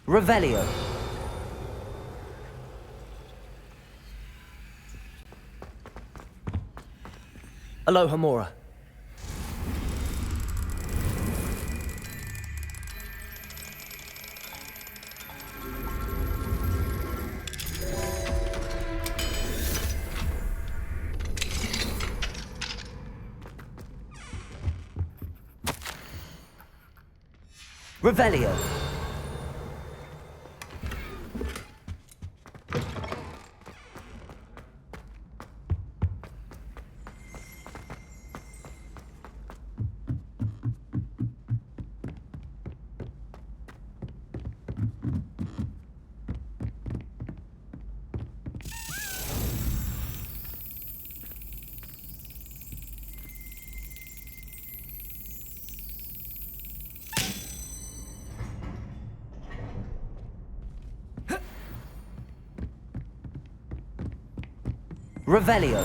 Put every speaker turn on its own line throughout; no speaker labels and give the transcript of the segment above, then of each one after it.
Revelio. Aloha Mora. Revelio. Revelio.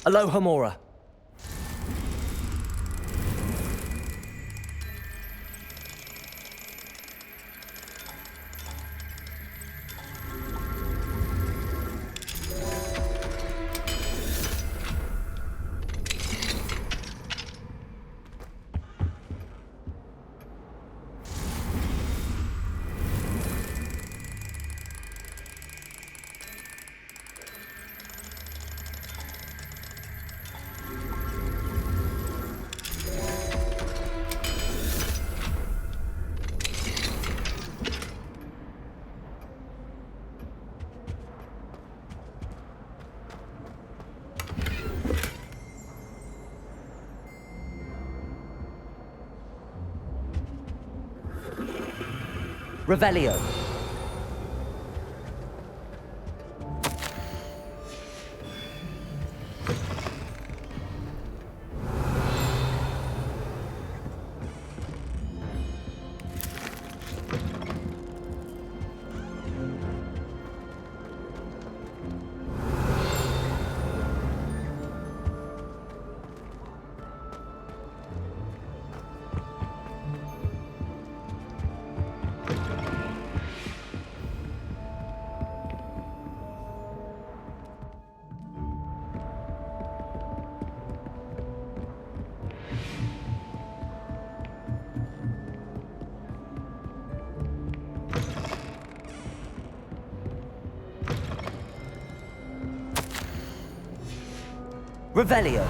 Aloha Mora. Revelio. Revelio.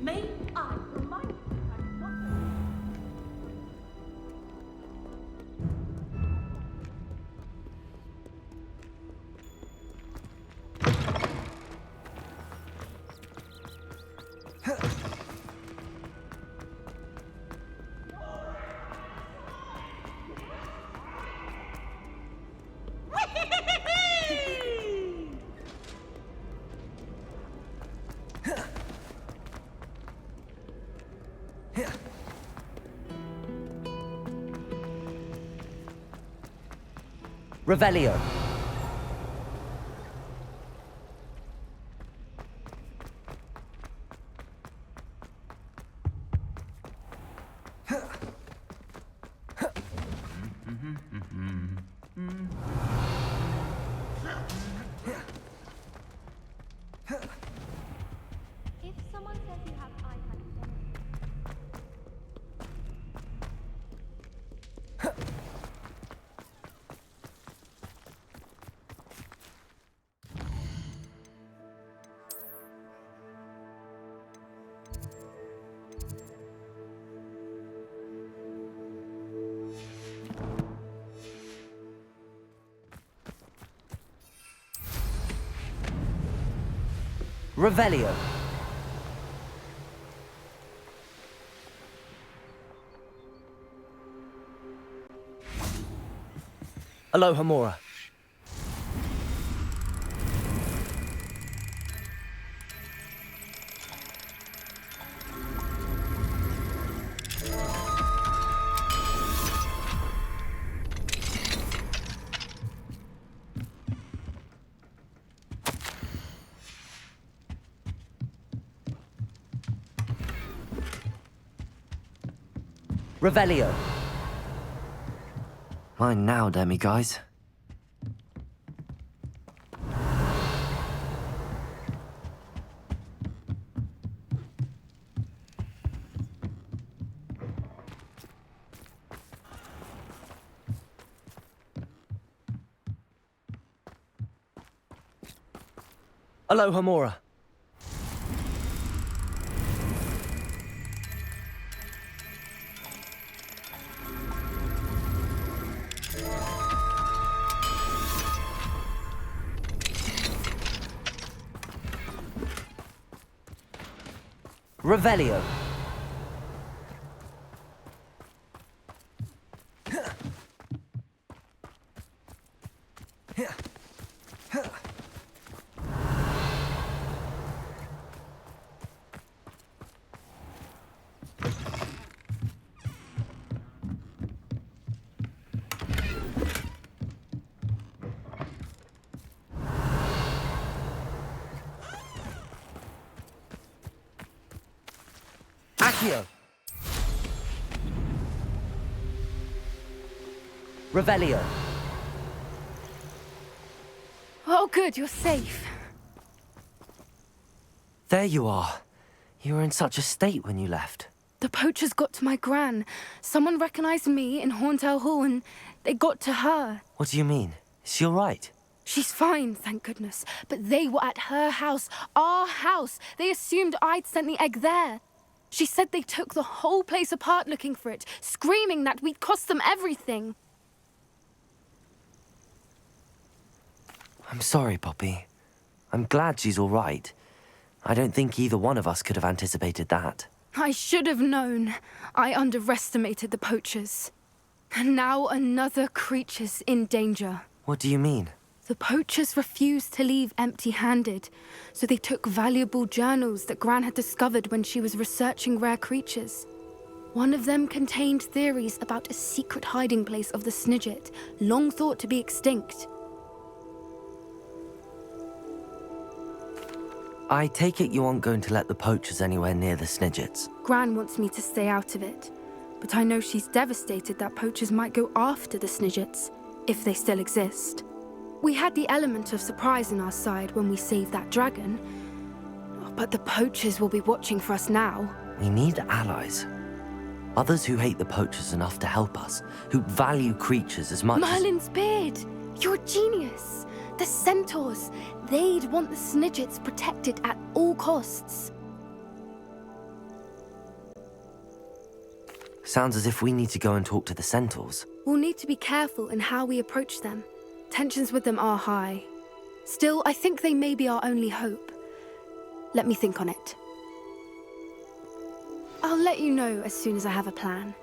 May I remind you that I'm not
Revelio.
If someone says you have eyesight,
Revelio. Alohomora. Revelio.
Mine now, demi-guys.
Alohomora. Revelio. Accio. Revelio.
Oh, good, you're safe.
There you are. You were in such a state when you left.
The poachers got to my gran. Someone recognized me in Horntail Hall and they got to her.
What do you mean? Is she all right?
She's fine, thank goodness. But they were at her house, our house. They assumed I'd sent the egg there. She said they took the whole place apart looking for it, screaming that we'd cost them everything.
I'm sorry, Poppy. I'm glad she's all right. I don't think either one of us could have anticipated that.
I should have known. I underestimated the poachers. And now another creature's in danger.
What do you mean?
The poachers refused to leave empty-handed, so they took valuable journals that Gran had discovered when she was researching rare creatures. One of them contained theories about a secret hiding place of the Snidget, long thought to be extinct.
I take it you aren't going to let the poachers anywhere near the Snidgets.
Gran wants me to stay out of it, but I know she's devastated that poachers might go after the Snidgets, if they still exist. We had the element of surprise on our side when we saved that dragon, but the poachers will be watching for us now.
We need allies. Others who hate the poachers enough to help us, who value creatures as much
Merlin's beard! You're a genius! The centaurs! They'd want the Snidgets protected at all costs.
Sounds as if we need to go and talk to the centaurs.
We'll need to be careful in how we approach them. Tensions with them are high. Still, I think they may be our only hope. Let me think on it. I'll let you know as soon as I have a plan.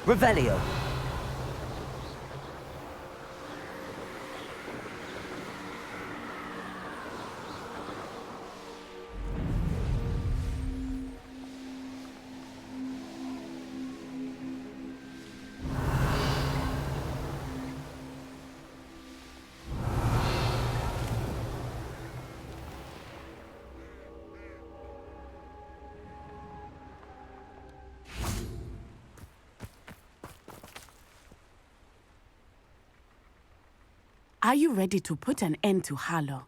Revelio.
Are you ready to put an end to Harlow?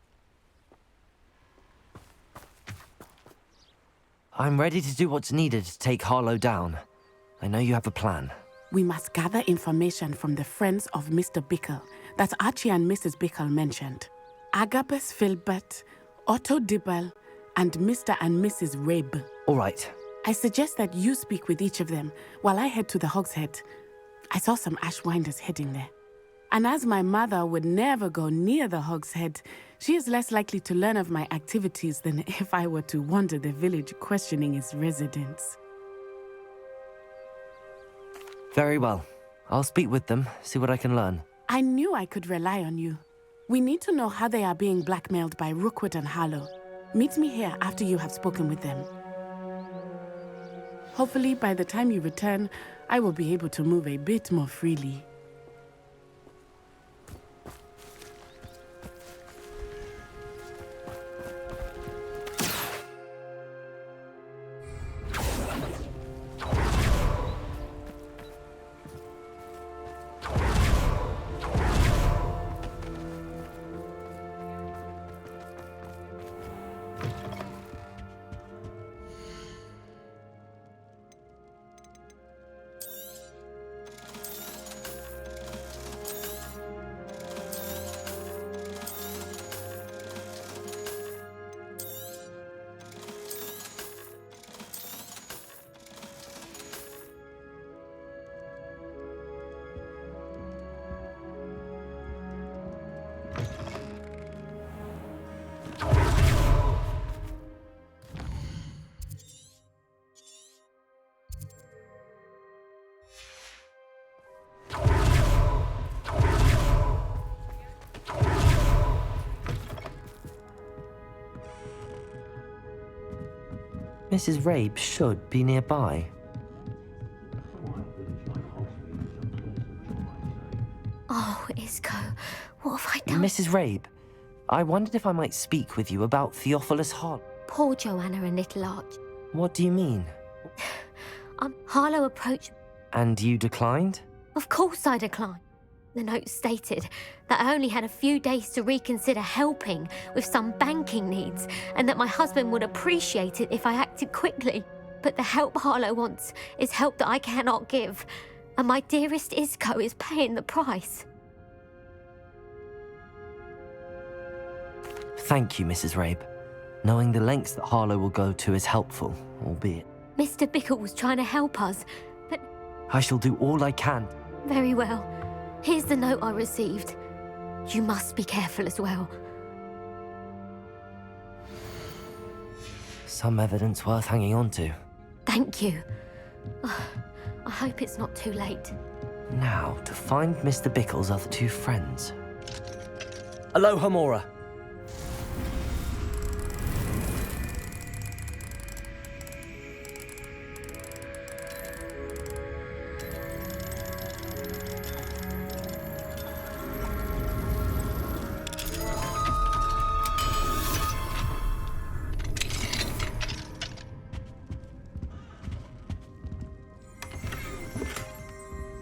I'm ready to do what's needed to take Harlow down. I know you have a plan.
We must gather information from the friends of Mr. Bickle that Archie and Mrs. Bickle mentioned. Agabus Filbert, Otto Dibble, and Mr. and Mrs. Rabe.
All right.
I suggest that you speak with each of them while I head to the Hogshead. I saw some Ashwinders heading there. And as my mother would never go near the Hogshead, she is less likely to learn of my activities than if I were to wander the village questioning its residents.
Very well. I'll speak with them, see what I can learn.
I knew I could rely on you. We need to know how they are being blackmailed by Rookwood and Harlow. Meet me here after you have spoken with them. Hopefully, by the time you return, I will be able to move a bit more freely.
Mrs. Rabe should be nearby.
Oh, Isco, what have I done?
Mrs. Rabe, I wondered if I might speak with you about Theophilus Harlow.
Poor Joanna and little Arch.
What do you mean?
Harlow approached.
And you declined?
Of course I declined. The note stated that I only had a few days to reconsider helping with some banking needs and that my husband would appreciate it if I acted quickly. But the help Harlow wants is help that I cannot give, and my dearest Isco is paying the price.
Thank you, Mrs. Rabe. Knowing the lengths that Harlow will go to is helpful, albeit.
Mr. Bickle was trying to help us, but...
I shall do all I can.
Very well. Here's the note I received. You must be careful as well.
Some evidence worth hanging on to.
Thank you. I hope it's not too late.
Now, to find Mr. Bickle's other two friends.
Aloha Mora.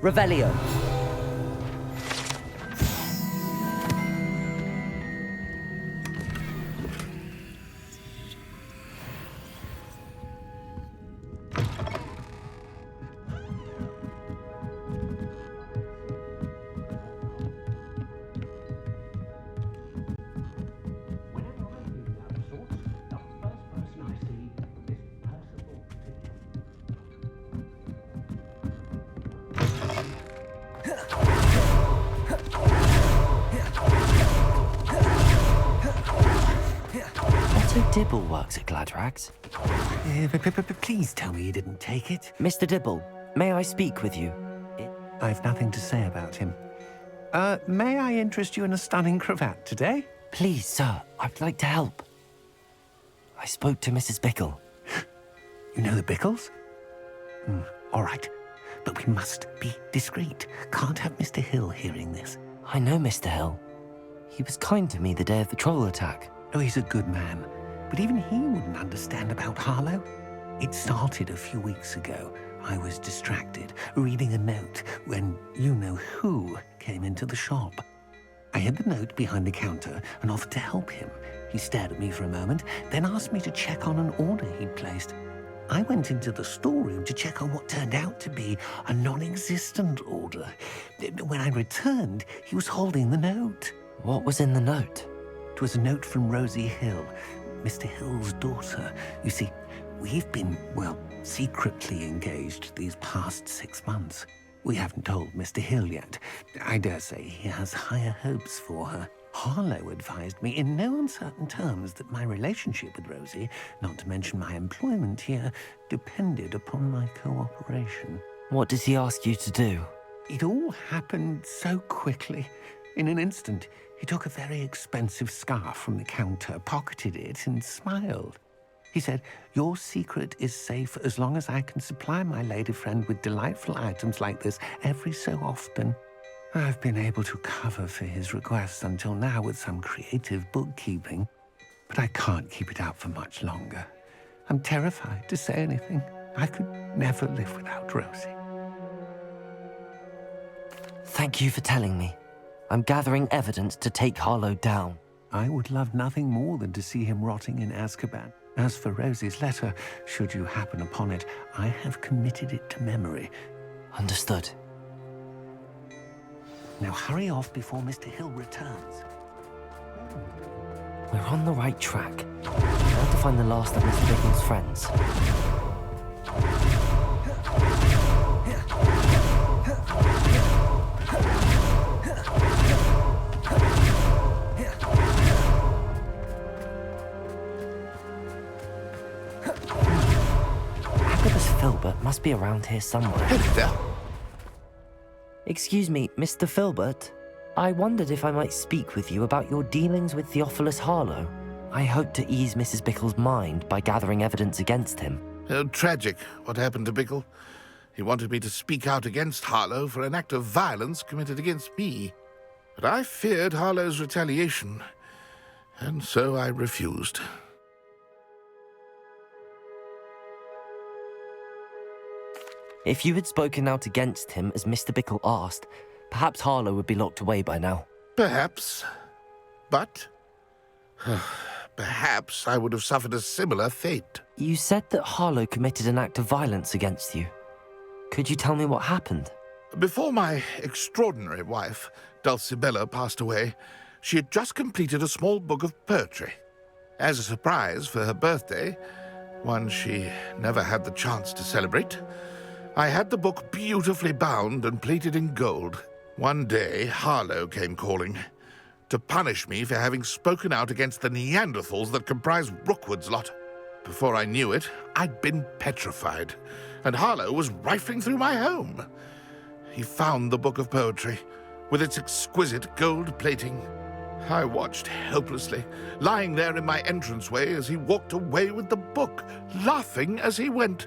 Revelio.
Dibble works at Gladrags.
Please tell me you didn't take it.
Mr. Dibble, may I speak with you?
I've nothing to say about him. May I interest you in a stunning cravat today?
Please, sir, I'd like to help. I spoke to Mrs. Bickle.
You know the Bickles? All right. But we must be discreet. Can't have Mr. Hill hearing this.
I know Mr. Hill. He was kind to me the day of the troll attack.
Oh, he's a good man. But even he wouldn't understand about Harlow. It started a few weeks ago. I was distracted, reading a note, when you-know-who came into the shop. I hid the note behind the counter and offered to help him. He stared at me for a moment, then asked me to check on an order he'd placed. I went into the storeroom to check on what turned out to be a non-existent order. When I returned, he was holding the note.
What was in the note?
It was a note from Rosie Hill, Mr. Hill's daughter. You see, we've been, secretly engaged these past 6 months. We haven't told Mr. Hill yet. I dare say he has higher hopes for her. Harlow advised me in no uncertain terms that my relationship with Rosie, not to mention my employment here, depended upon my cooperation.
What does he ask you to do?
It all happened so quickly. In an instant, he took a very expensive scarf from the counter, pocketed it, and smiled. He said, "Your secret is safe as long as I can supply my lady friend with delightful items like this every so often." I've been able to cover for his requests until now with some creative bookkeeping, but I can't keep it out for much longer. I'm terrified to say anything. I could never live without Rosie.
Thank you for telling me. I'm gathering evidence to take Harlow down.
I would love nothing more than to see him rotting in Azkaban. As for Rosie's letter, should you happen upon it, I have committed it to memory.
Understood.
Now hurry off before Mr. Hill returns.
We're on the right track. Now to find the last of Mr. Bickle's friends. Agabus Filbert must be around here somewhere.
Hello there.
Excuse me, Mr. Filbert. I wondered if I might speak with you about your dealings with Theophilus Harlow. I hope to ease Mrs. Bickle's mind by gathering evidence against him.
Oh, tragic what happened to Bickle. He wanted me to speak out against Harlow for an act of violence committed against me. But I feared Harlow's retaliation, and so I refused.
If you had spoken out against him as Mr. Bickle asked, perhaps Harlow would be locked away by now.
Perhaps. But perhaps I would have suffered a similar fate.
You said that Harlow committed an act of violence against you. Could you tell me what happened?
Before my extraordinary wife, Dulcibella, passed away, she had just completed a small book of poetry. As a surprise for her birthday, one she never had the chance to celebrate, I had the book beautifully bound and plated in gold. One day, Harlow came calling to punish me for having spoken out against the Neanderthals that comprise Rookwood's lot. Before I knew it, I'd been petrified, and Harlow was rifling through my home. He found the book of poetry, with its exquisite gold plating. I watched helplessly, lying there in my entranceway as he walked away with the book, laughing as he went.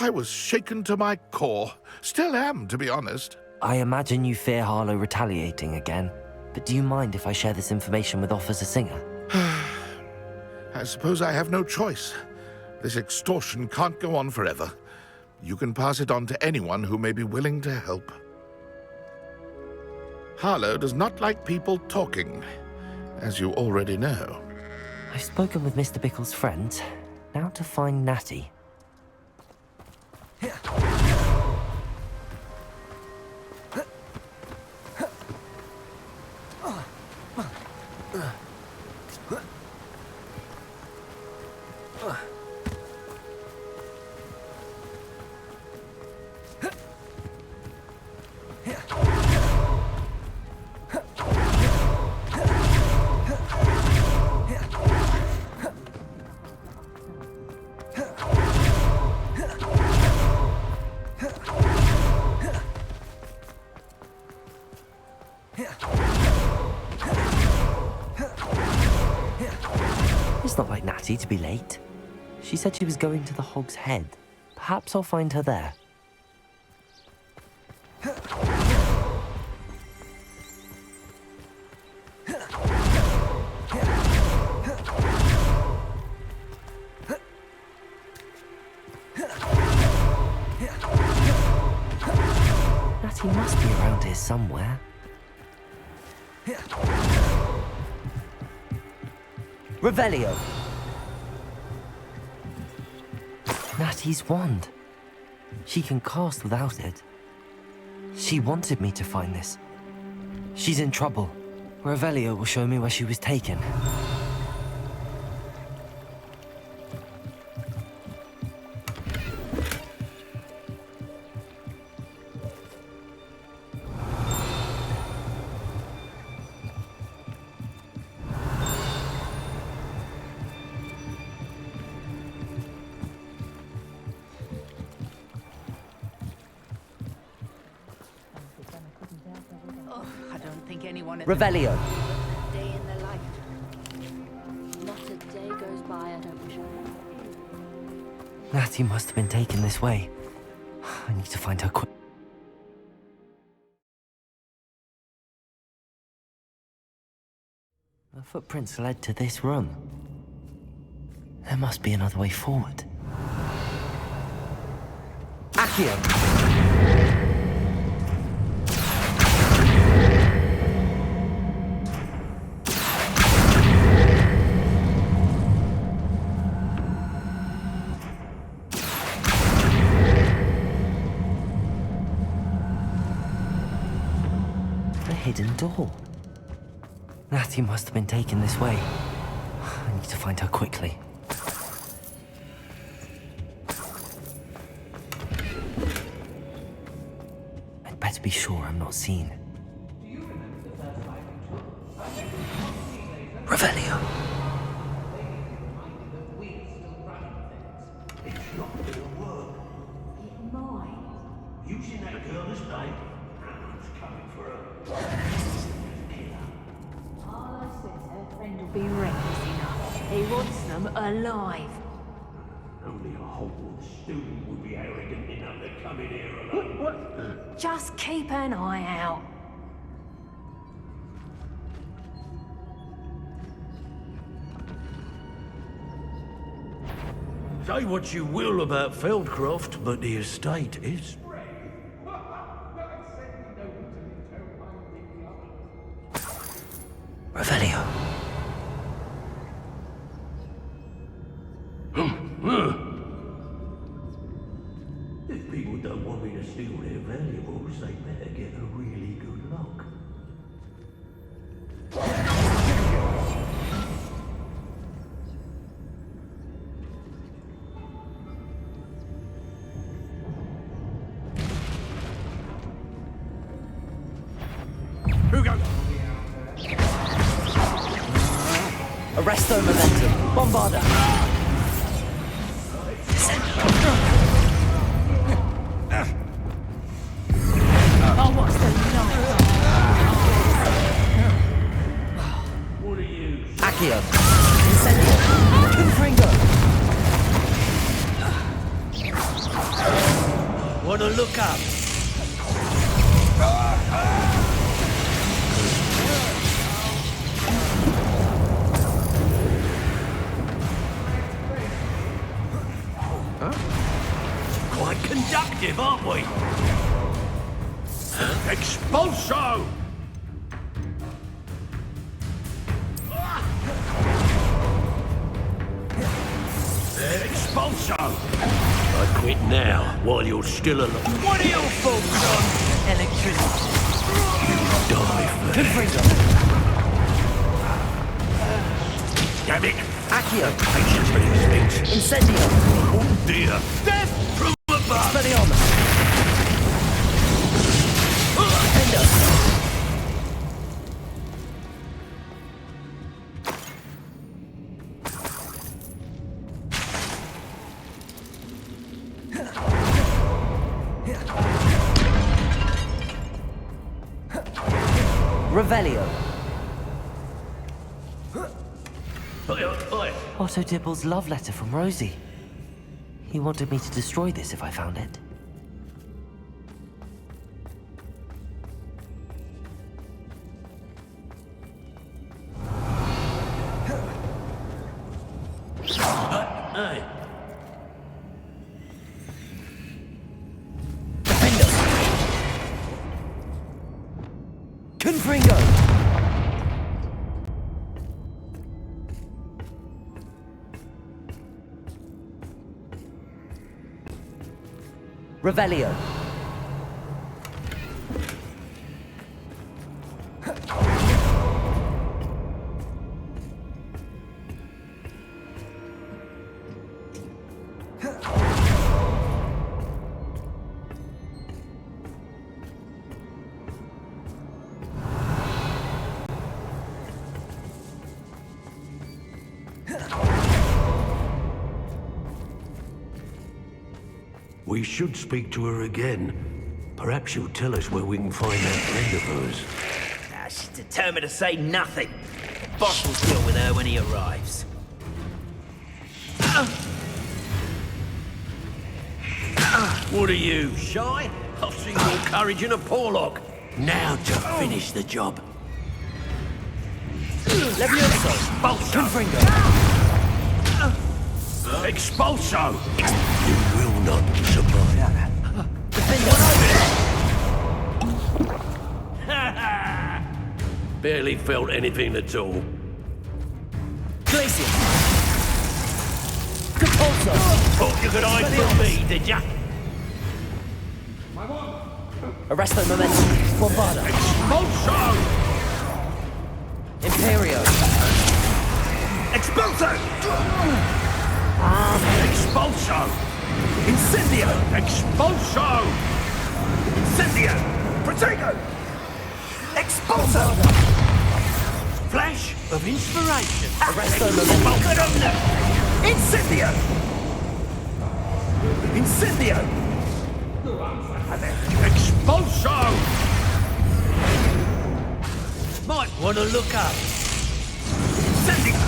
I was shaken to my core. Still am, to be honest.
I imagine you fear Harlow retaliating again, but do you mind if I share this information with Officer Singer?
I suppose I have no choice. This extortion can't go on forever. You can pass it on to anyone who may be willing to help. Harlow does not like people talking, as you already know.
I've spoken with Mr. Bickle's friends. Now to find Natty. not like Natty to be late. She said she was going to the Hog's Head. Perhaps I'll find her there. Natty must be around here somewhere.
Revelio.
Natty's wand. She can cast without it. She wanted me to find this. She's in trouble. Revelio will show me where she was taken.
I don't think anyone at
Revelio.
Day in their life. Not a day goes by I don't wish I
Natty must have been taken this way. I need to find her quick. The footprints led to this room. There must be another way forward.
Accio.
The hidden door. Natty must have been taken this way. I need to find her quickly. I'd better be sure I'm not seen. Revelio.
You seen that girl this night? Someone's coming for her.
All I said, her friend will be reckless enough. He wants them alive.
Only a Hogwarts student would be arrogant enough to come in here alone. What?
Just keep an eye out.
Say what you will about Feldcroft, but the estate is...
Revelio.
If people don't want me to steal their valuables, they better get a really good look. Who goes?
Arresto momentum. Bombarda.
Oh, what's the line?
What are you?
Accio. Incendio. Confringo.
Wanna look up? Quite conductive, aren't we? Expulso! Expulso! I quit now, while you're still alive. What are your thoughts on electricity? You die first. Damn it!
Accio.
Patience for these things.
Incendio.
Oh dear! Death from above!
Expelliarmus. Revelio.
Oi, oi, oi.
Otto Dibble's love letter from Rosie. He wanted me to destroy this if I found it.
Hey.
Confringo! Revelio.
We should speak to her again. Perhaps she'll tell us where we can find that friend of hers.
She's determined to say nothing. The boss will deal with her when he arrives.
What are you, shy? I've seen more courage in a Porlock. Now to finish the job.
Levioso.
Expulso!
Confringo.
Expulso! You will not survive. Barely felt anything at all.
Glacier. Depulso.
Thought you could hide from me, did ya?
Arresto Momentum. Bombarda.
Expulso!
Imperio.
Expulso! Expulso!
Incendio.
Expulso!
Incendio. Protego. Expulso.
Flash of inspiration.
Arresto Momentum. Incendio. Incendio.
Expulso! Might want to look up.
Incendio.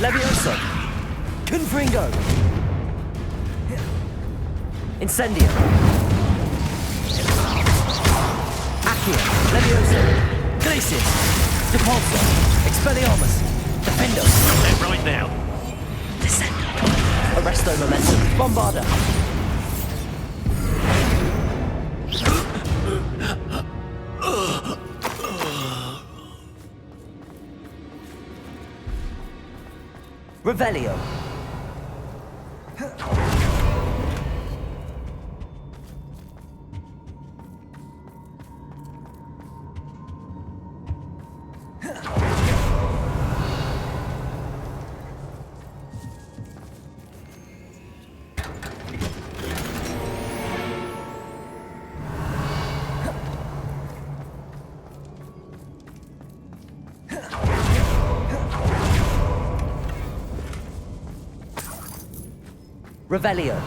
Levioso. Confringo. Incendio. Accio. Levioso. Glacius. Depulso. Expelliarmus. Defendo.
That right now.
Descendo. Arresto Momentum. Bombarda. Revelio. Revelio.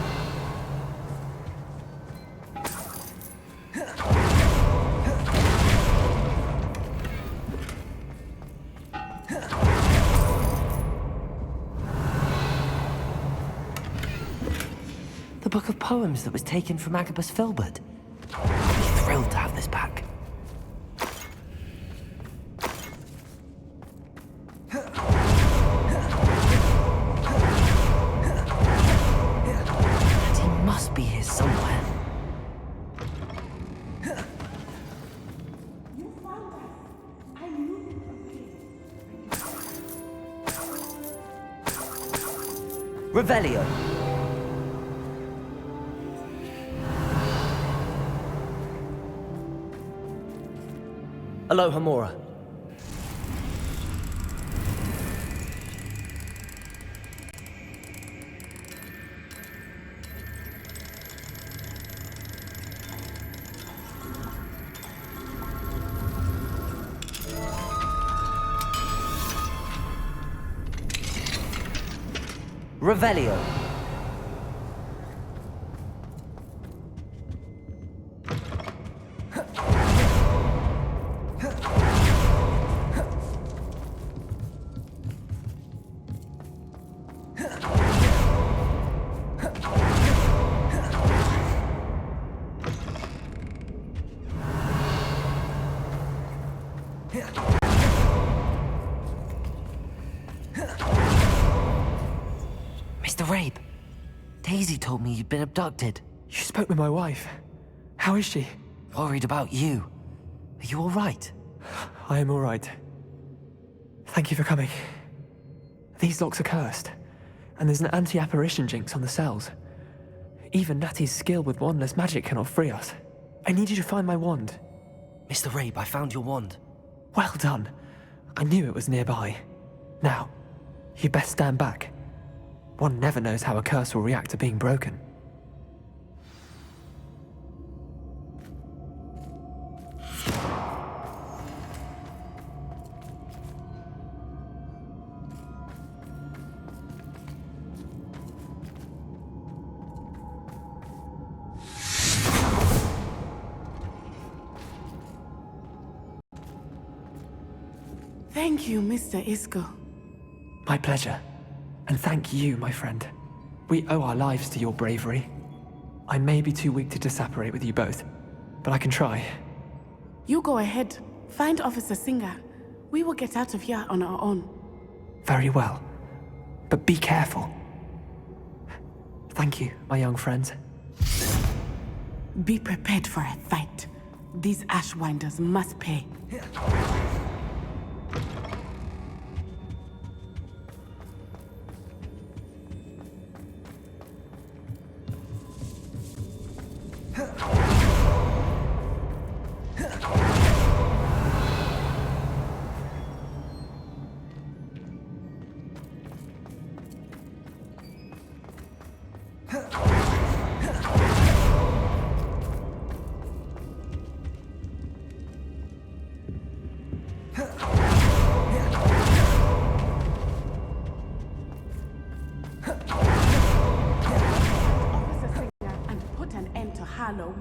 The book of poems that was taken from Agabus Filbert. I'd be thrilled to have this back. And he must be here somewhere.
Revelio. Aloha Mora. Revelio.
Mr. Rabe, Daisy told me you'd been abducted.
You spoke with my wife. How is she?
Worried about you. Are you all right?
I am all right. Thank you for coming. These locks are cursed, and there's an anti-apparition jinx on the cells. Even Natty's skill with wandless magic cannot free us. I need you to find my wand.
Mr. Rabe, I found your wand.
Well done. I knew it was nearby. Now, you best stand back. One never knows how a curse will react to being broken.
Thank you, Mr. Isco.
My pleasure. And thank you, my friend. We owe our lives to your bravery. I may be too weak to disapparate with you both, but I can try.
You go ahead. Find Officer Singer. We will get out of here on our own.
Very well. But be careful. Thank you, my young friends.
Be prepared for a fight. These Ashwinders must pay.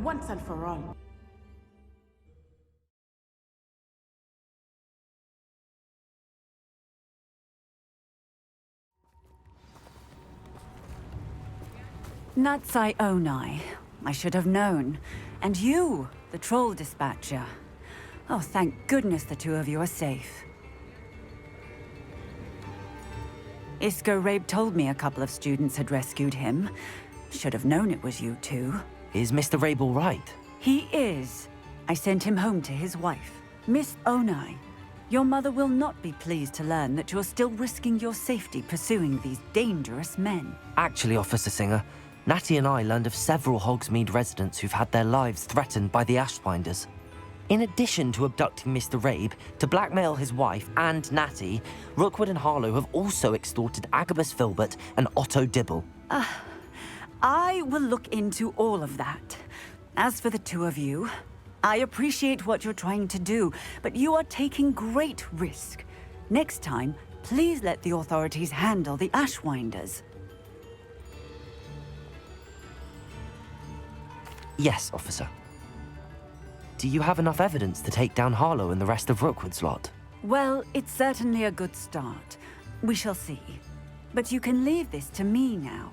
Once and for all.
Natsai Onai. I should have known. And you, the troll dispatcher. Oh, thank goodness the two of you are safe. Isco Rabe told me a couple of students had rescued him. Should have known it was you two.
Is Mr. Rabe all right?
He is. I sent him home to his wife. Miss Onai, your mother will not be pleased to learn that you're still risking your safety pursuing these dangerous men.
Actually, Officer Singer, Natty and I learned of several Hogsmeade residents who've had their lives threatened by the Ashwinders. In addition to abducting Mr. Rabe to blackmail his wife and Natty, Rookwood and Harlow have also extorted Agabus Filbert and Otto Dibble.
I will look into all of that. As for the two of you, I appreciate what you're trying to do, but you are taking great risk. Next time, please let the authorities handle the Ashwinders.
Yes, officer. Do you have enough evidence to take down Harlow and the rest of Rookwood's lot?
Well, it's certainly a good start. We shall see. But you can leave this to me now.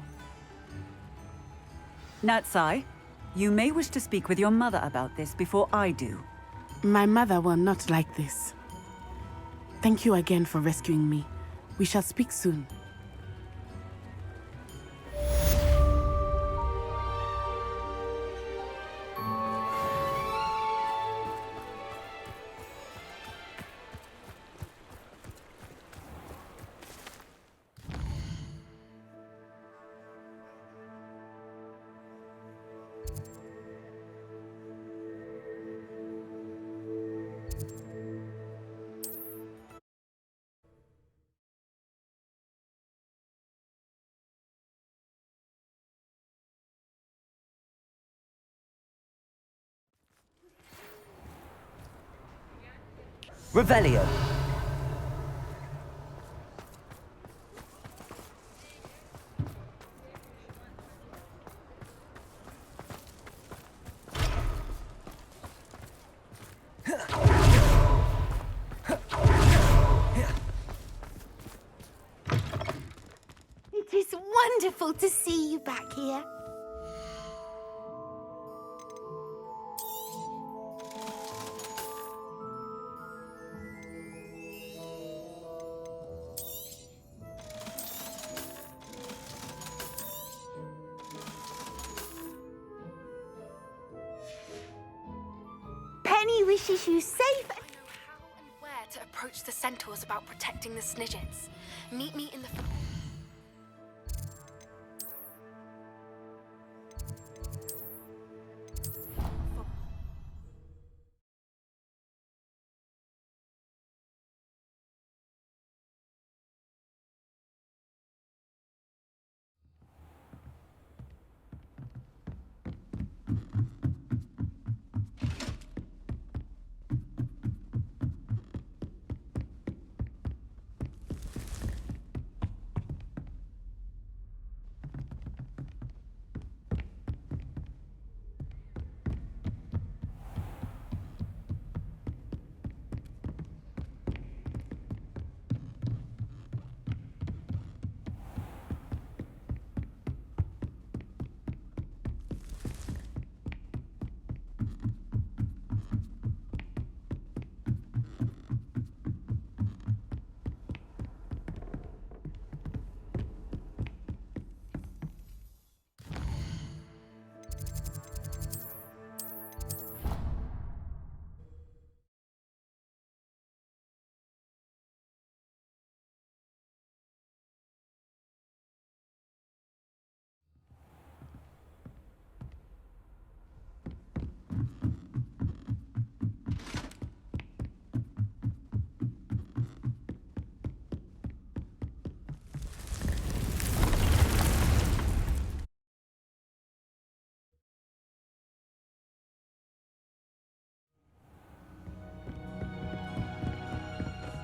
Natsai, you may wish to speak with your mother about this before I do.
My mother will not like this. Thank you again for rescuing me. We shall speak soon.
Revelio.
It is wonderful to see you back here.
Penny wishes you safe.
I know how and where to approach the centaurs about protecting the Snidgets. Meet me in the...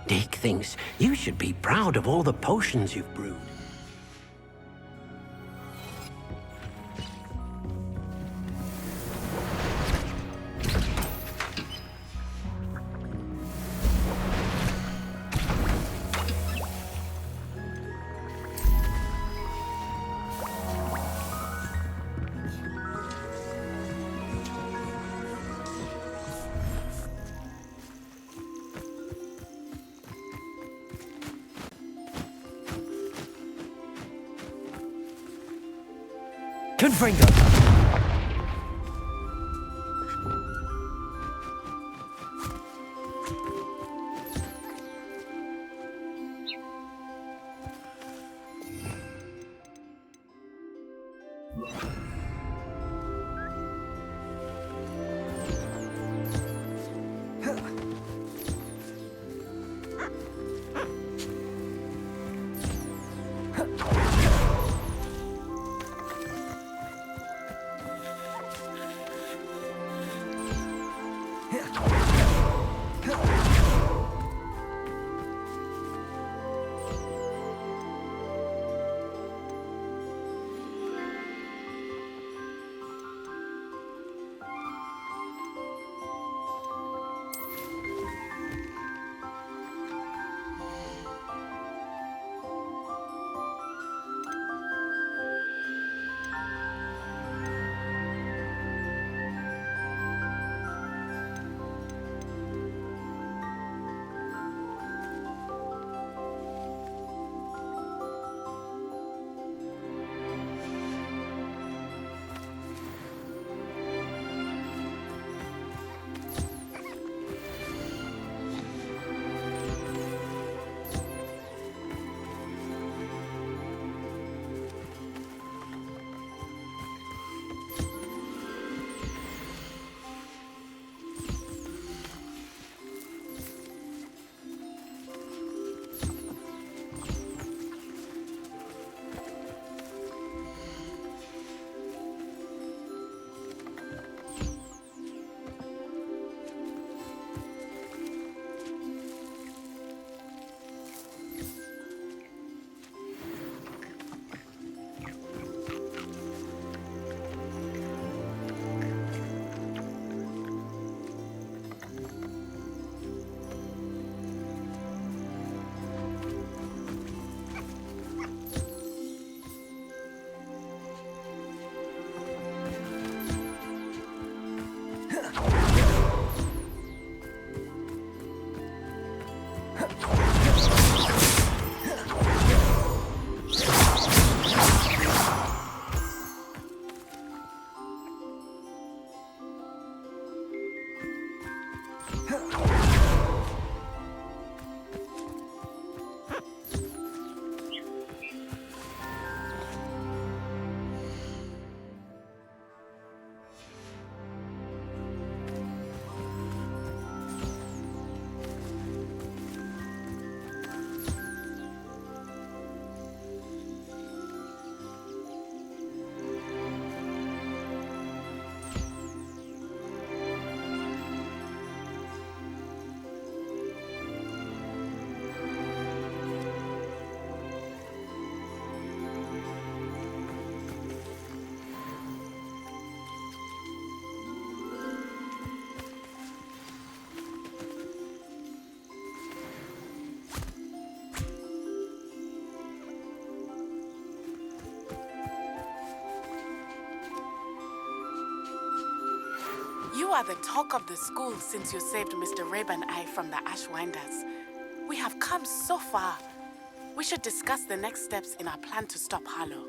Dick thinks you should be proud of all the potions you've brewed.
Confringo!
are the talk of the school since you saved Mr. Rabe and I from the Ashwinders. We have come so far. We should discuss the next steps in our plan to stop Harlow.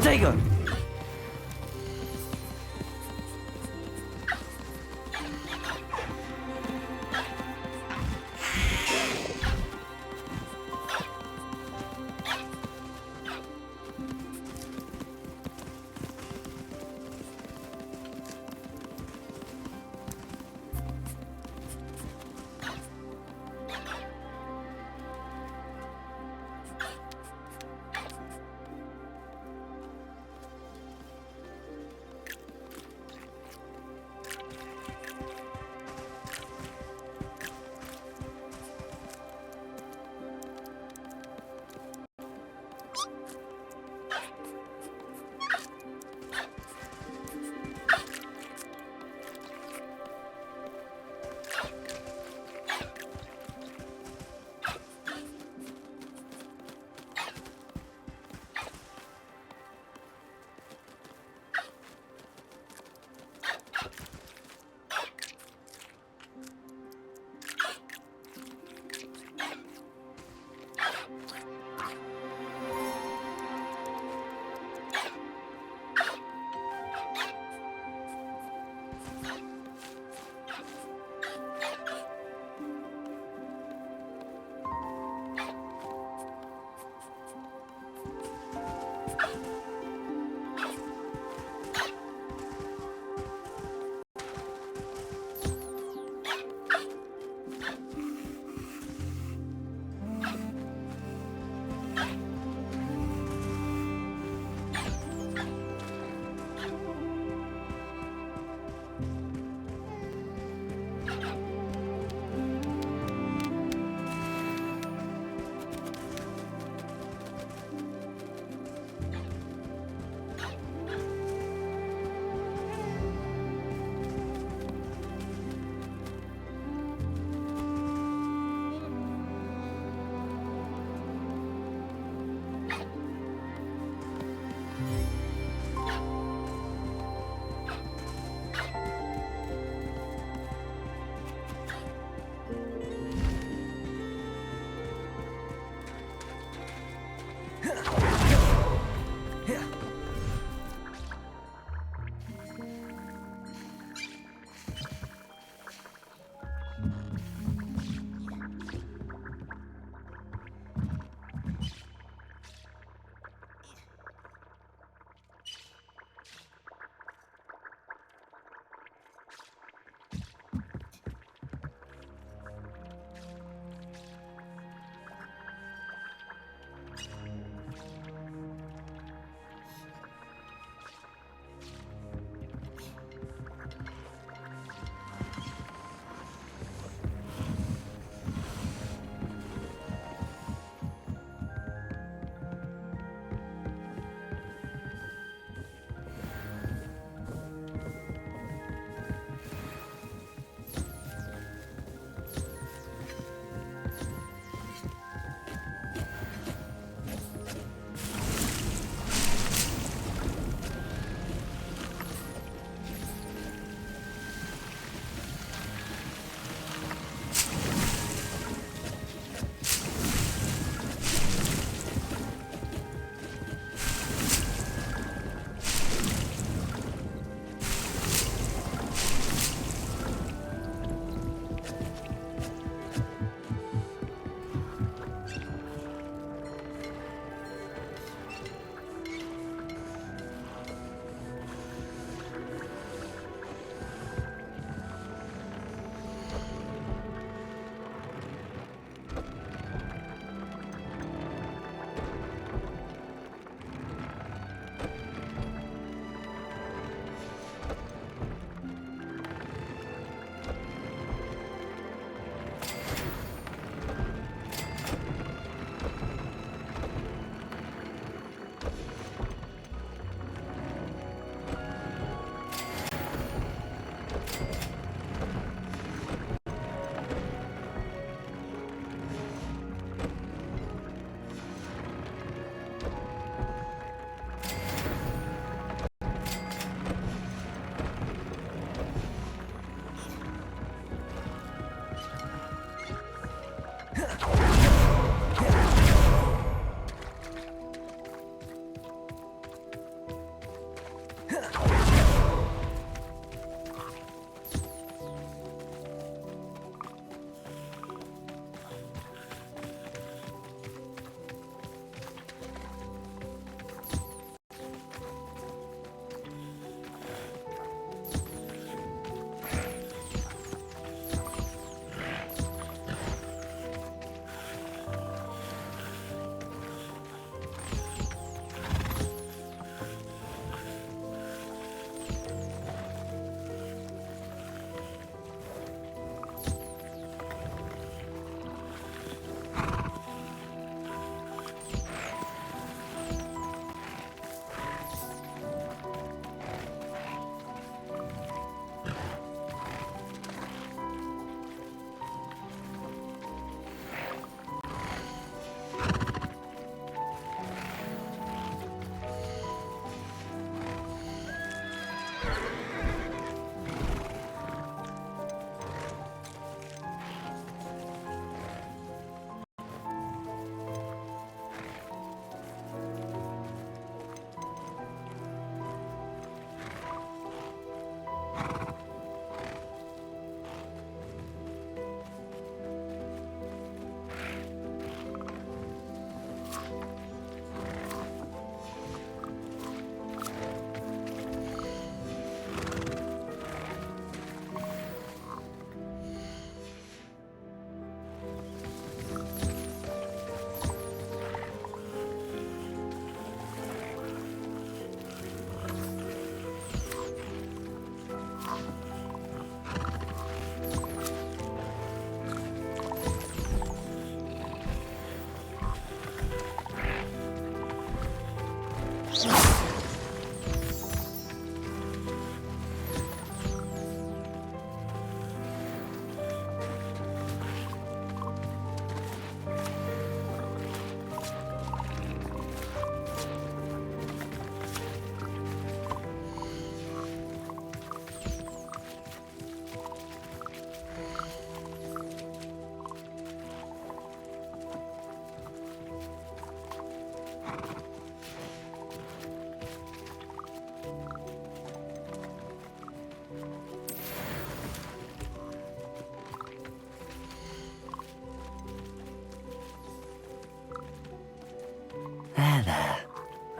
Protego!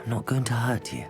I'm not going to hurt you.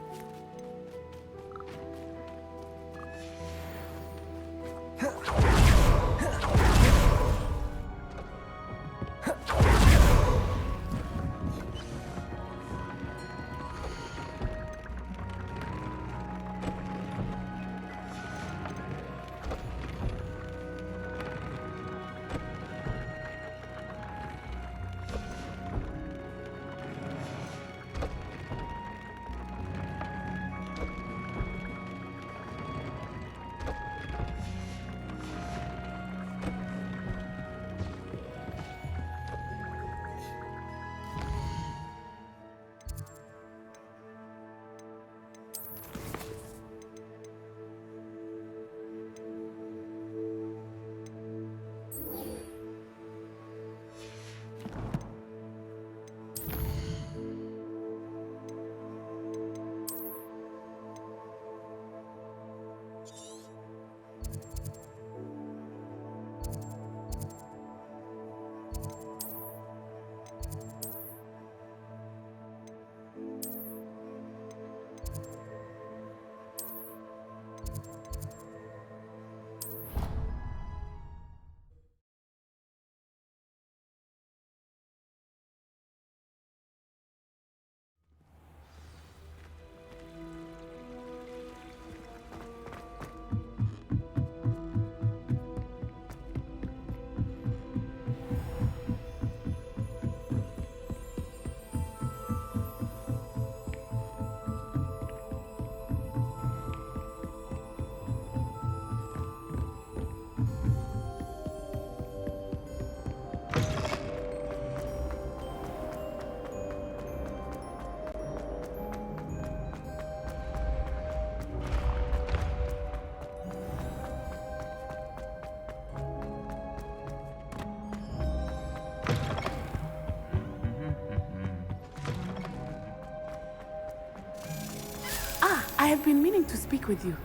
I have been meaning to speak with you.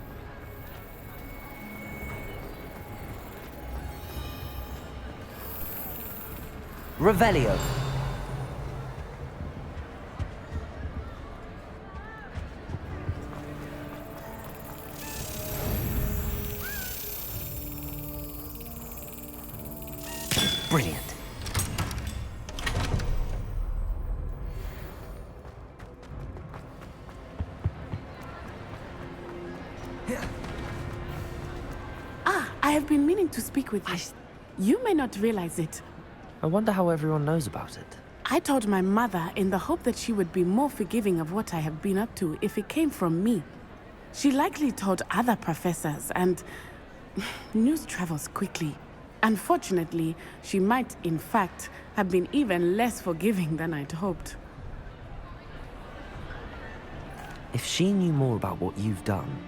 Revelio. Brilliant.
I have been meaning to speak with you. You may not realize it.
I wonder how everyone knows about it.
I told my mother in the hope that she would be more forgiving of what I have been up to if it came from me. She likely told other professors, and news travels quickly. Unfortunately, she might, in fact, have been even less forgiving than I'd hoped.
If she knew more about what you've done,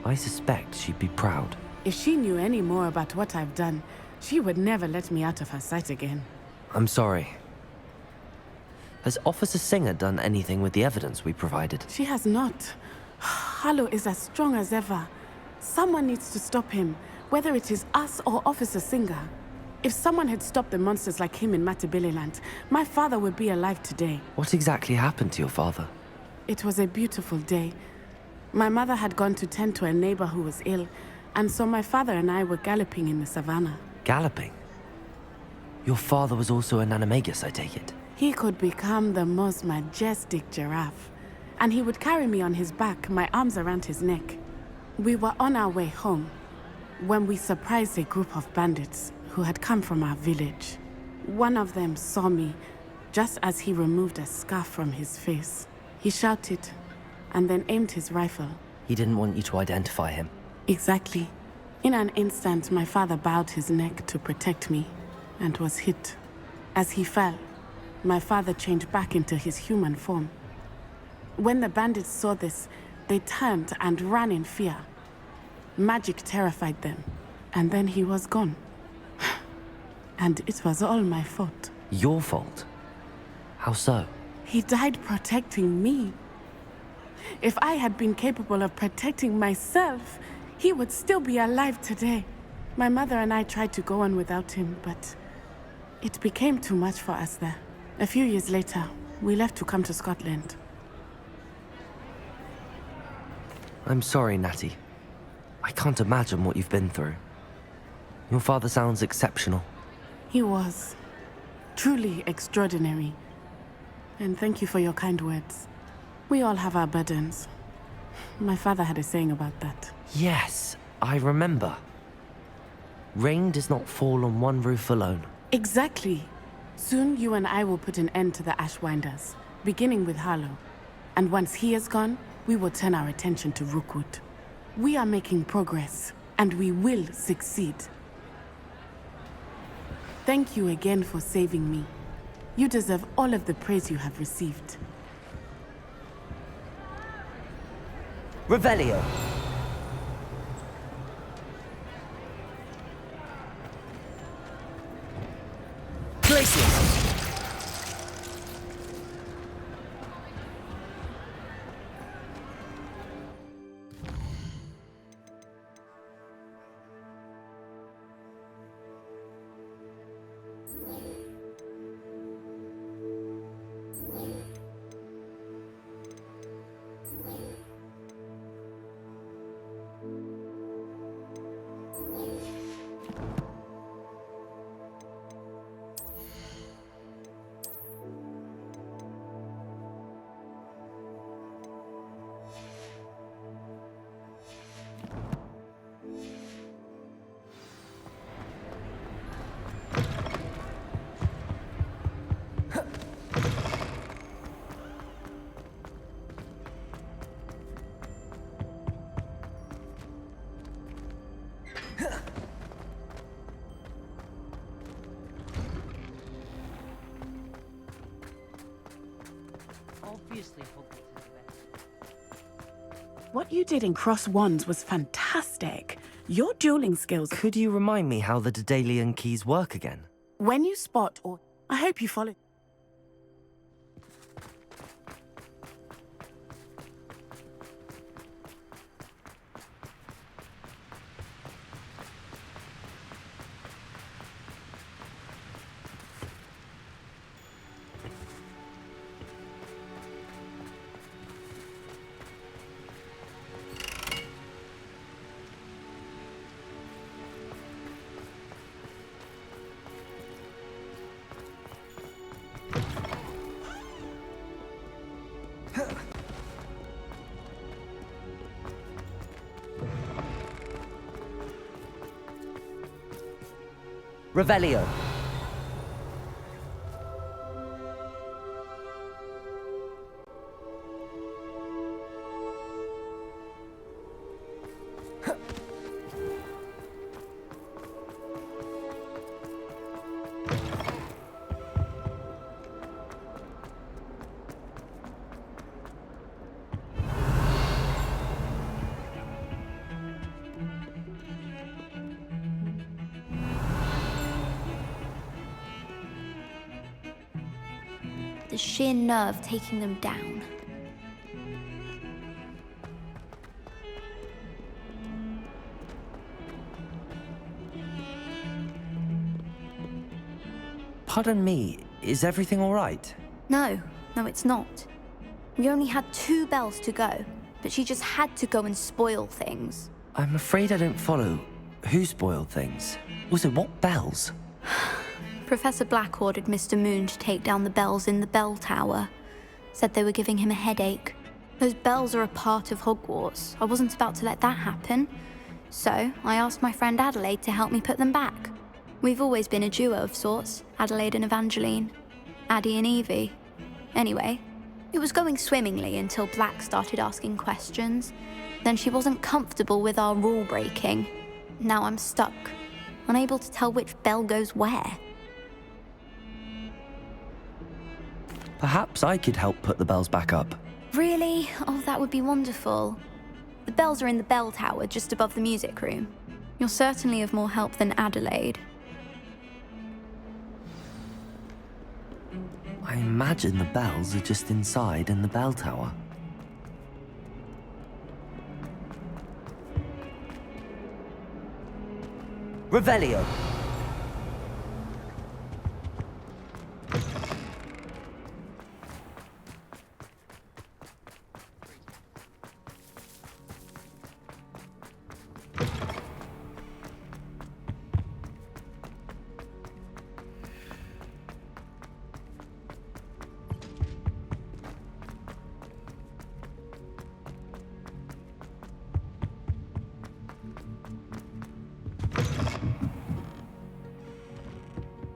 I suspect she'd be proud.
If she knew any more about what I've done, she would never let me out of her sight again.
I'm sorry. Has Officer Singer done anything with the evidence we provided?
She has not. Harlow is as strong as ever. Someone needs to stop him, whether it is us or Officer Singer. If someone had stopped the monsters like him in Matabeleland, my father would be alive today.
What exactly happened to your father?
It was a beautiful day. My mother had gone to tend to a neighbor who was ill, and so my father and I were galloping in the savannah.
Galloping? Your father was also an animagus, I take it?
He could become the most majestic giraffe, and he would carry me on his back, my arms around his neck. We were on our way home when we surprised a group of bandits who had come from our village. One of them saw me just as he removed a scarf from his face. He shouted and then aimed his rifle.
He didn't want you to identify him.
Exactly. In an instant, my father bowed his neck to protect me and was hit. As he fell, my father changed back into his human form. When the bandits saw this, they turned and ran in fear. Magic terrified them, and then he was gone. And it was all my fault.
Your fault? How so?
He died protecting me. If I had been capable of protecting myself, he would still be alive today. My mother and I tried to go on without him, but it became too much for us there. A few years later, we left to come to Scotland.
I'm sorry, Natty. I can't imagine what you've been through. Your father sounds exceptional.
He was truly extraordinary. And thank you for your kind words. We all have our burdens. My father had a saying about that.
Yes, I remember. Rain does not fall on one roof alone.
Exactly. Soon you and I will put an end to the Ashwinders, beginning with Harlow. And once he is gone, we will turn our attention to Rookwood. We are making progress, and we will succeed. Thank you again for saving me. You deserve all of the praise you have received.
Revelio. Glacius.
Obviously, Hogwarts is the best.
What you did in Cross Wands was fantastic. Your dueling skills...
Could you remind me how the Daedalian keys work again?
When you spot or... I hope you follow...
Revelio.
The sheer nerve taking them down.
Pardon me, is everything all right?
No, it's not. We only had 2 bells to go, but she just had to go and spoil things.
I'm afraid I don't follow. Who spoiled things? Also, what bells?
Professor Black ordered Mr. Moon to take down the bells in the bell tower. Said they were giving him a headache. Those bells are a part of Hogwarts. I wasn't about to let that happen. So, I asked my friend Adelaide to help me put them back. We've always been a duo of sorts, Adelaide and Evangeline. Addie and Evie. Anyway, it was going swimmingly until Black started asking questions. Then she wasn't comfortable with our rule breaking. Now I'm stuck, unable to tell which bell goes where.
Perhaps I could help put the bells back up.
Really? Oh, that would be wonderful. The bells are in the bell tower just above the music room. You're certainly of more help than Adelaide.
I imagine the bells are just inside in the bell tower. Revelio.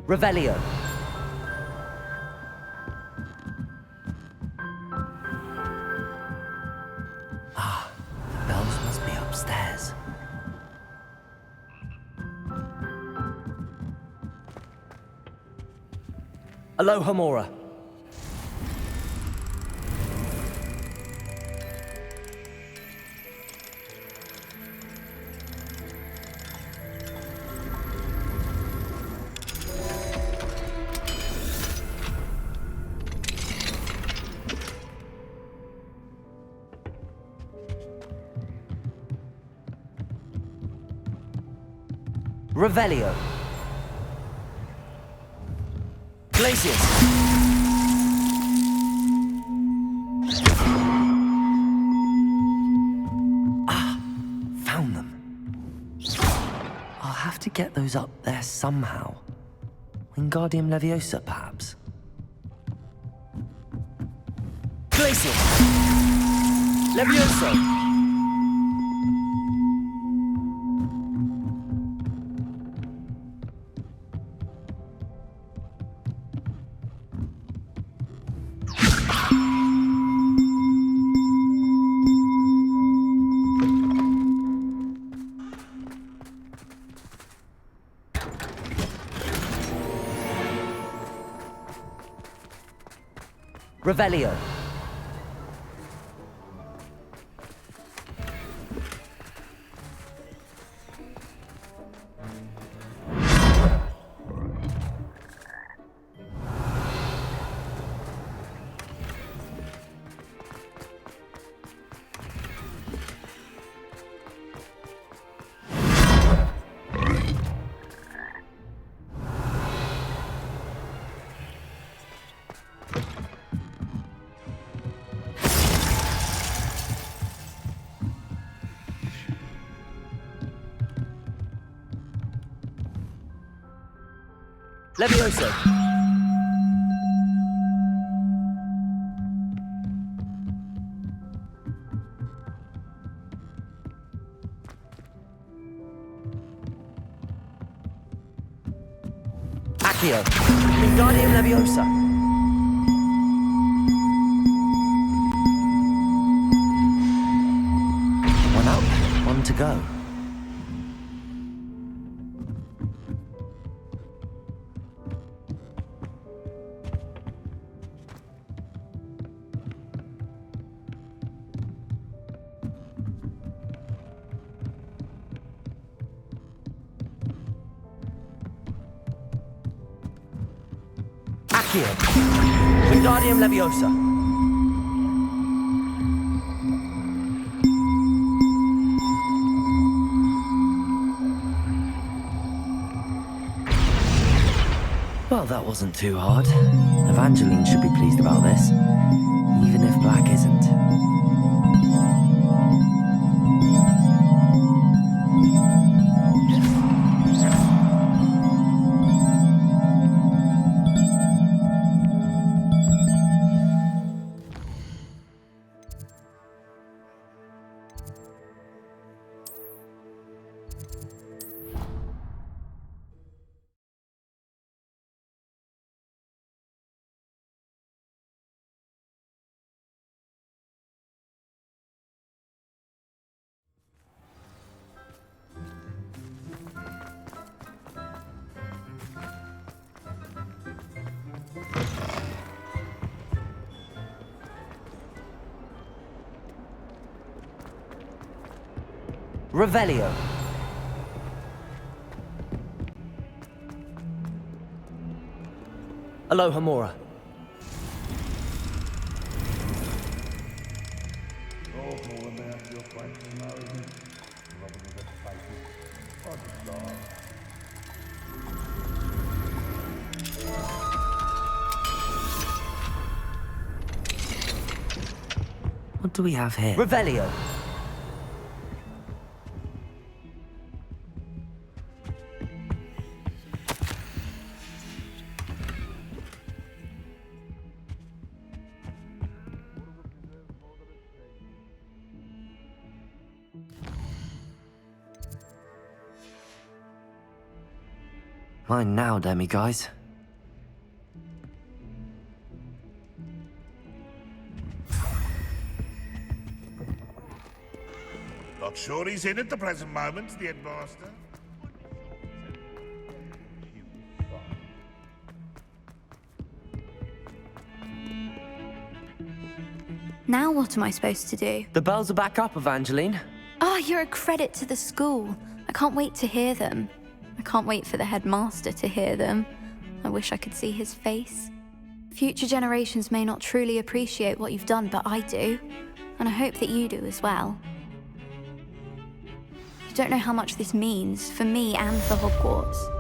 Revelio. Ah, the bells must be upstairs. Aloha Mora. Revelio. Glacius. Ah, found them. I'll have to get those up there somehow. Wingardium Leviosa, perhaps. Glacius. Leviosa. Revelio. Leviosa. Accio. Wingardium Leviosa. One up, one to go. Accio. Wingardium Leviosa. Well, that wasn't too hard. Evangeline should be pleased about this, even if Black isn't. Revelio. Aloha Mora. What do we have here? Revelio. Mine now, demi guys.
not sure he's in at the present moment, the headmaster.
Now what am I supposed to do?
The bells are back up, Evangeline.
Oh, you're a credit to the school. I can't wait to hear them. I can't wait for the headmaster to hear them. I wish I could see his face. Future generations may not truly appreciate what you've done, but I do. And I hope that you do as well. You don't know how much this means for me and for Hogwarts.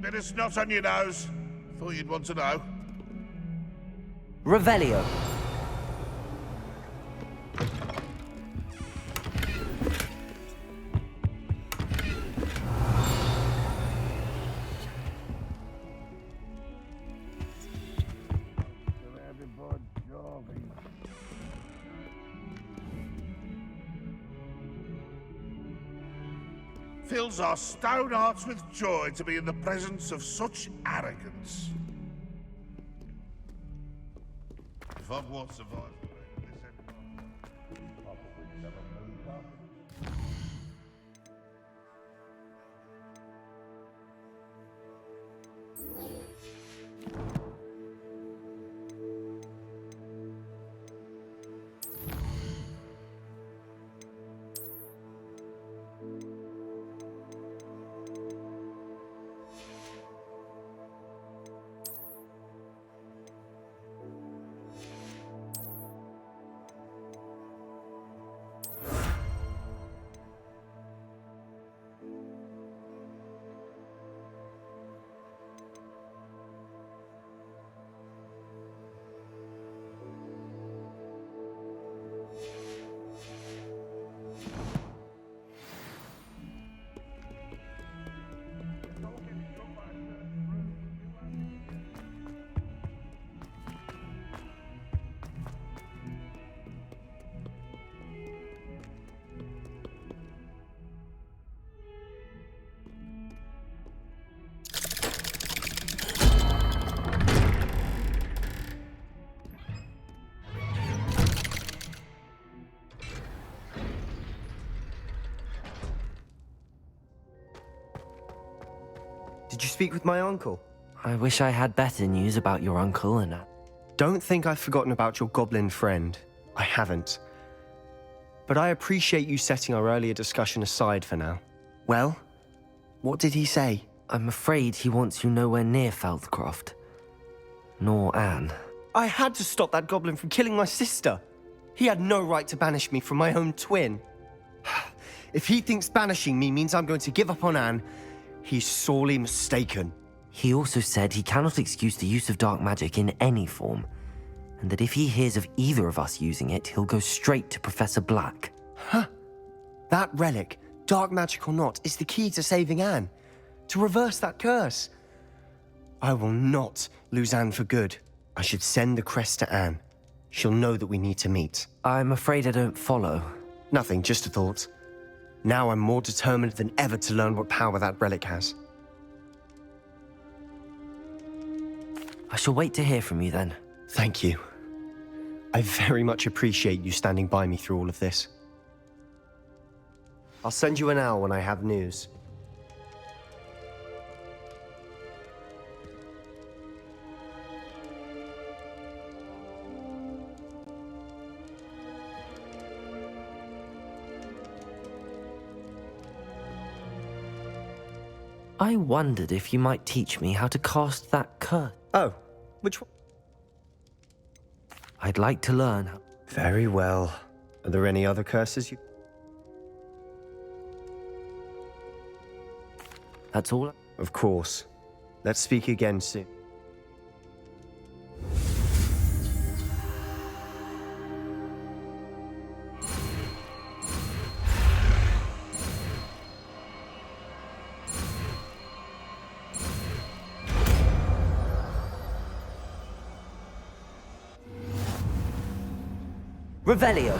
Bit of snot on your nose. Thought you'd want to know.
Revelio.
Fills our stone hearts with joy to be in the presence of such arrogance. If Hogwarts survives,
Did you speak with my uncle?
I wish I had better news about your uncle and...
Don't think I've forgotten about your goblin friend. I haven't. But I appreciate you setting our earlier discussion aside for now. Well, what did he say?
I'm afraid he wants you nowhere near Feldcroft. Nor Anne.
I had to stop that goblin from killing my sister. He had no right to banish me from my own twin. If he thinks banishing me means I'm going to give up on Anne, he's sorely mistaken.
He also said he cannot excuse the use of dark magic in any form, and that if he hears of either of us using it, he'll go straight to Professor Black.
Huh. That relic, dark magic or not, is the key to saving Anne. To reverse that curse. I will not lose Anne for good. I should send the crest to Anne. She'll know that we need to meet.
I'm afraid I don't follow.
Nothing, just a thought. Now I'm more determined than ever to learn what power that relic has.
I shall wait to hear from you then.
Thank you. I very much appreciate you standing by me through all of this. I'll send you an owl when I have news.
I wondered if you might teach me how to cast that curse.
Oh, which one?
I'd like to learn.
Very well. Are there any other curses you...
That's all?
Of course. Let's speak again soon.
Revelio.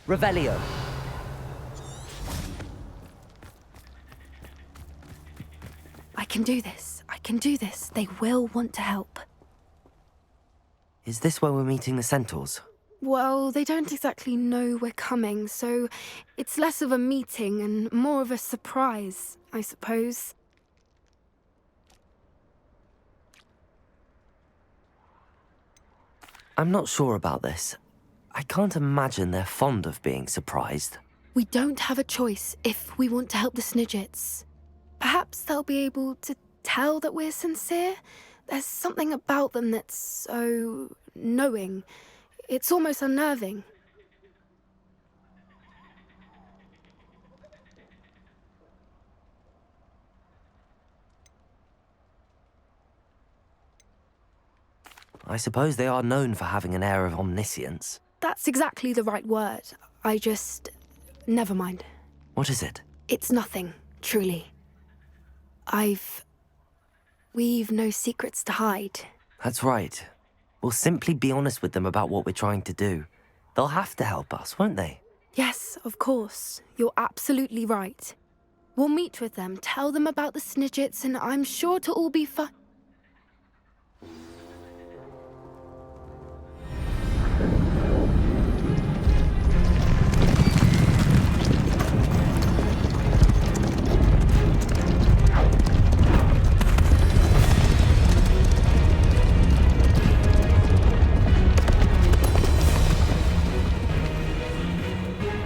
Revelio.
I can do this. I can do this. They will want to help.
Is this where we're meeting the centaurs?
Well, they don't exactly know we're coming, so it's less of a meeting and more of a surprise, I suppose.
I'm not sure about this. I can't imagine they're fond of being surprised.
We don't have a choice if we want to help the Snidgets. Perhaps they'll be able to tell that we're sincere. There's something about them that's so knowing. It's almost unnerving.
I suppose they are known for having an air of omniscience.
That's exactly the right word. Never mind.
What is it?
It's nothing, truly. We've no secrets to hide.
That's right. We'll simply be honest with them about what we're trying to do. They'll have to help us, won't they?
Yes, of course. You're absolutely right. We'll meet with them, tell them about the Snidgets, and I'm sure it'll all be fun.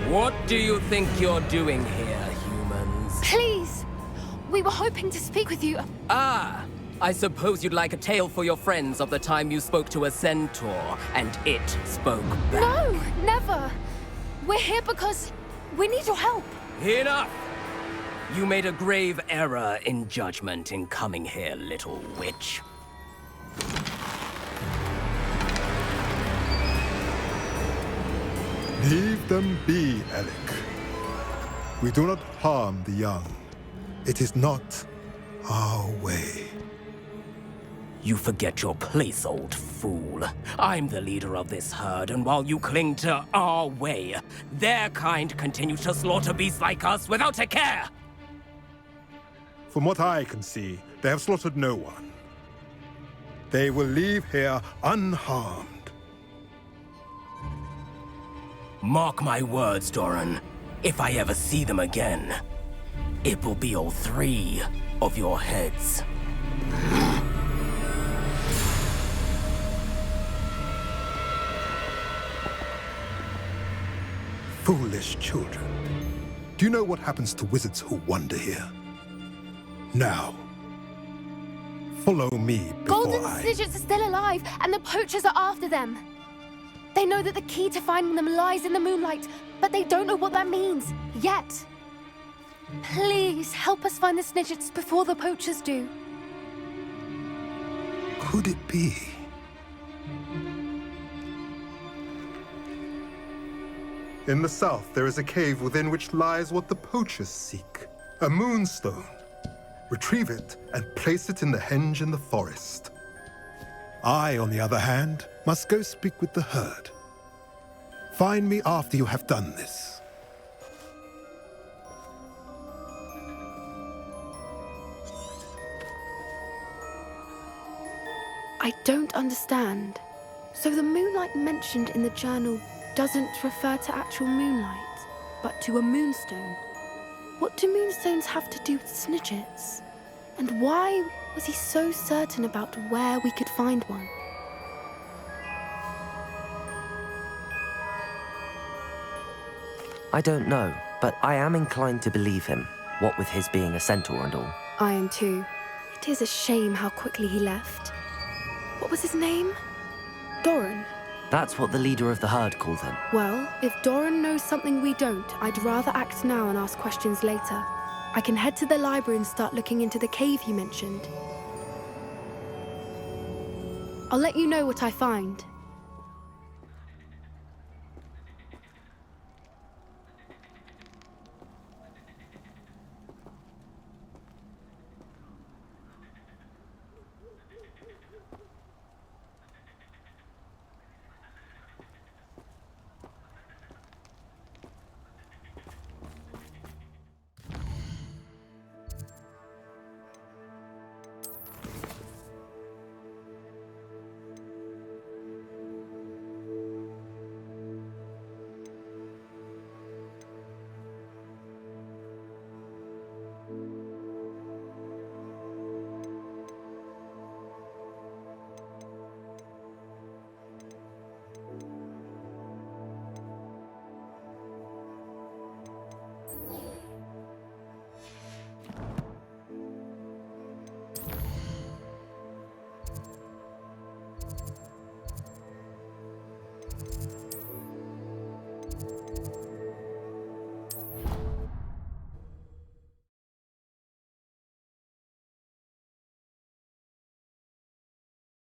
What do you think you're doing here, humans?
Please! We were hoping to speak with you.
Ah! I suppose you'd like a tale for your friends of the time you spoke to a centaur, and it spoke back.
No! Never! We're here because we need your help.
Enough! You made a grave error in judgment in coming here, little witch.
Leave them be, Alec. We do not harm the young. It is not our way.
You forget your place, old fool. I'm the leader of this herd, and while you cling to our way, their kind continue to slaughter beasts like us without a care!
From what I can see, they have slaughtered no one. They will leave here unharmed.
Mark my words, Doran. If I ever see them again, it will be all 3 of your heads.
Foolish children. Do you know what happens to wizards who wander here? Now, follow me before
Golden Snidgets are still alive, and the poachers are after them. They know that the key to finding them lies in the moonlight, but they don't know what that means, yet. Please, help us find the Snidgets before the poachers do.
could it be? In the south, there is a cave within which lies what the poachers seek. A moonstone. Retrieve it and place it in the henge in the forest. I, on the other hand, must go speak with the herd. Find me after you have done this.
I don't understand. So the moonlight mentioned in the journal doesn't refer to actual moonlight, but to a moonstone. What do moonstones have to do with snidgets? And why was he so certain about where we could find one?
I don't know, but I am inclined to believe him, what with his being a centaur and all.
I am too. It is a shame how quickly he left. What was his name? Doran.
That's what the leader of the herd called him.
Well, if Doran knows something we don't, I'd rather act now and ask questions later. I can head to the library and start looking into the cave you mentioned. I'll let you know what I find.